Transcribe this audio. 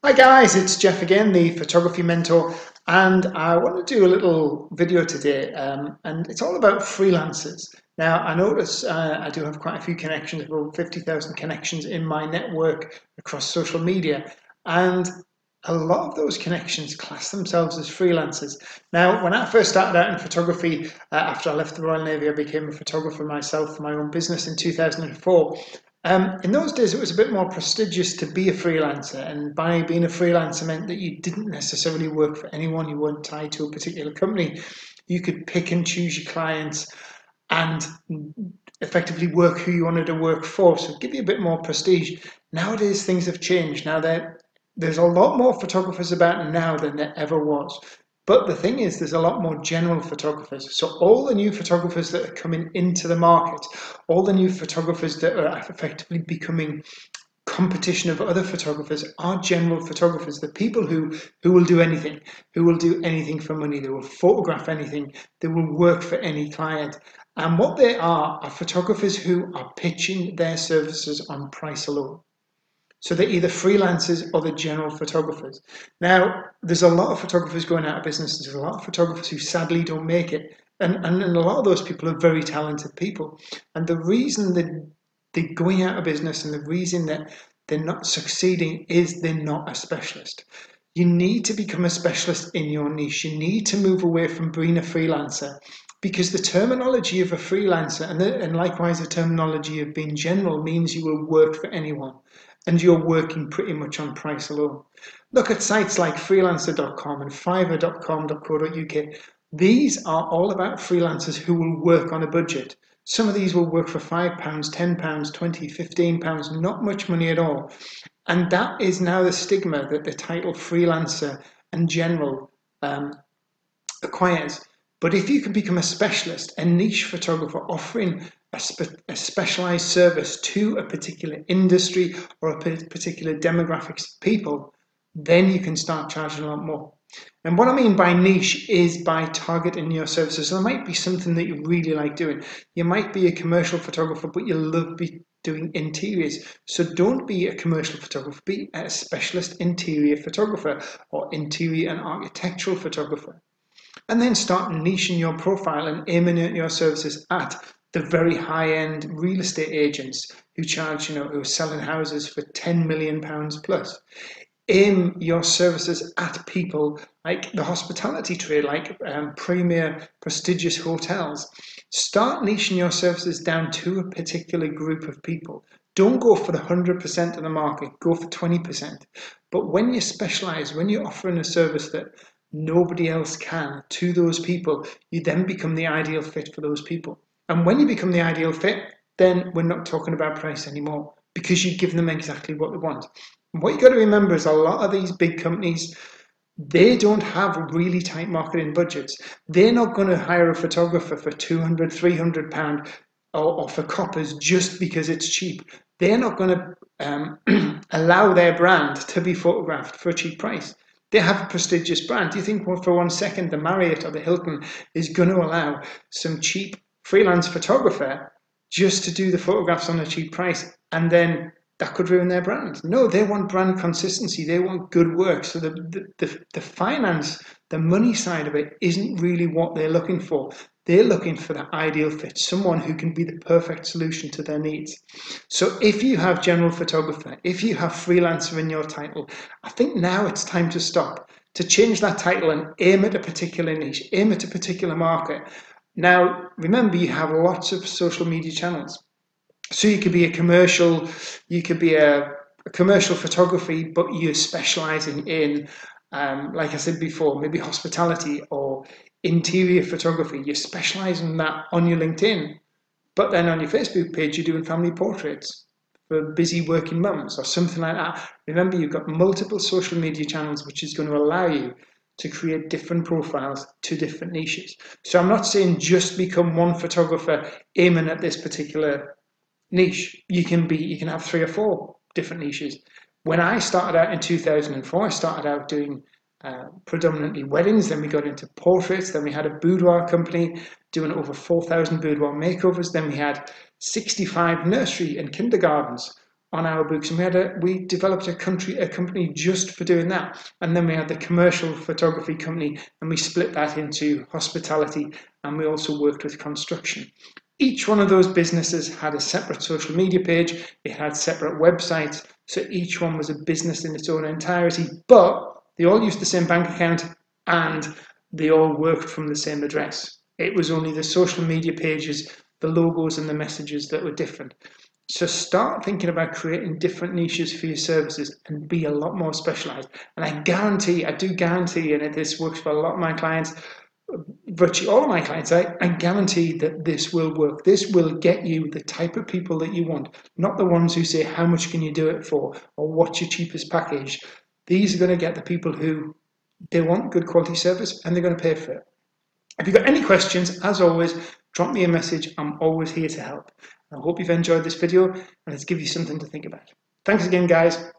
Hi guys, it's Jeff again, the photography mentor, and I want to do a little video today, and it's all about freelancers. Now, I notice I do have quite a few connections, about 50,000 connections in my network across social media, and a lot of those connections class themselves as freelancers. Now, when I first started out in photography, after I left the Royal Navy, I became a photographer myself for my own business in 2004. In those days, it was a bit more prestigious to be a freelancer, and by being a freelancer meant that you didn't necessarily work for anyone, you weren't tied to a particular company. You could pick and choose your clients and effectively work who you wanted to work for, so give you a bit more prestige. Nowadays, things have changed. Now, there's a lot more photographers about now than there ever was. But the thing is, there's a lot more general photographers. So all the new photographers that are coming into the market, all the new photographers that are effectively becoming competition of other photographers are general photographers. The people who will do anything, who will do anything for money. They will photograph anything. They will work for any client. And what they are photographers who are pitching their services on price alone. So they're either freelancers or the general photographers. Now, there's a lot of photographers going out of business. There's a lot of photographers who sadly don't make it. And a lot of those people are very talented people. And the reason that they're going out of business and the reason that they're not succeeding is they're not a specialist. You need to become a specialist in your niche. You need to move away from being a freelancer, because the terminology of a freelancer and likewise the terminology of being general means you will work for anyone and you're working pretty much on price alone. Look at sites like freelancer.com and fiverr.com.co.uk. These are all about freelancers who will work on a budget. Some of these will work for £5, £10, £20, £15, not much money at all. And that is now the stigma that the title freelancer and general acquires. But if you can become a specialist, a niche photographer offering a specialized service to a particular industry or a particular demographics of people, then you can start charging a lot more. And what I mean by niche is by targeting your services. So there might be something that you really like doing. You might be a commercial photographer, but you love doing interiors. So don't be a commercial photographer, be a specialist interior photographer or interior and architectural photographer. And then start niching your profile and aiming at your services at the very high-end real estate agents who charge, who are selling houses for £10 million plus. Aim your services at people like the hospitality trade, like premier prestigious hotels. Start niching your services down to a particular group of people. Don't go for the 100% of the market, go for 20%. But when you specialize, when you're offering a service that nobody else can to those people, you then become the ideal fit for those people. And when you become the ideal fit, then we're not talking about price anymore, because you give them exactly what they want. And what you got to remember is a lot of these big companies, they don't have really tight marketing budgets. They're not going to hire a photographer for £200, £300 or for coppers just because it's cheap. They're not going to allow their brand to be photographed for a cheap price. They have a prestigious brand. Do you think for 1 second the Marriott or the Hilton is going to allow some cheap freelance photographer just to do the photographs on a cheap price, and then that could ruin their brand? No, they want brand consistency. They want good work. So the finance, the money side of it isn't really what they're looking for. They're looking for the ideal fit, someone who can be the perfect solution to their needs. So if you have general photographer, if you have freelancer in your title, I think now it's time to stop, to change that title and aim at a particular niche, aim at a particular market. Now, remember, you have lots of social media channels. So you could be a commercial, you could be a commercial photography, but you're specializing in, like I said before, maybe hospitality or interior photography. You're specializing in that on your LinkedIn, but then on your Facebook page, you're doing family portraits for busy working mums or something like that. Remember, you've got multiple social media channels, which is going to allow you to create different profiles to different niches. So I'm not saying just become one photographer aiming at this particular niche. You can have 3 or 4 different niches. When I started out in 2004, I started out doing predominantly weddings, then we got into portraits, then we had a boudoir company doing over 4,000 boudoir makeovers, then we had 65 nursery and kindergartens on our books, and we developed a company just for doing that. And then we had the commercial photography company, and we split that into hospitality, and we also worked with construction. Each one of those businesses had a separate social media page, it had separate websites, so each one was a business in its own entirety, but they all used the same bank account and they all worked from the same address. It was only the social media pages, the logos and the messages that were different. So start thinking about creating different niches for your services and be a lot more specialized. And I do guarantee, and this works for a lot of my clients, virtually all of my clients, I guarantee that this will work. This will get you the type of people that you want, not the ones who say, how much can you do it for? Or what's your cheapest package? These are going to get the people who they want good quality service and they're going to pay for it. If you've got any questions, as always, drop me a message. I'm always here to help. I hope you've enjoyed this video and it's given you something to think about. Thanks again, guys.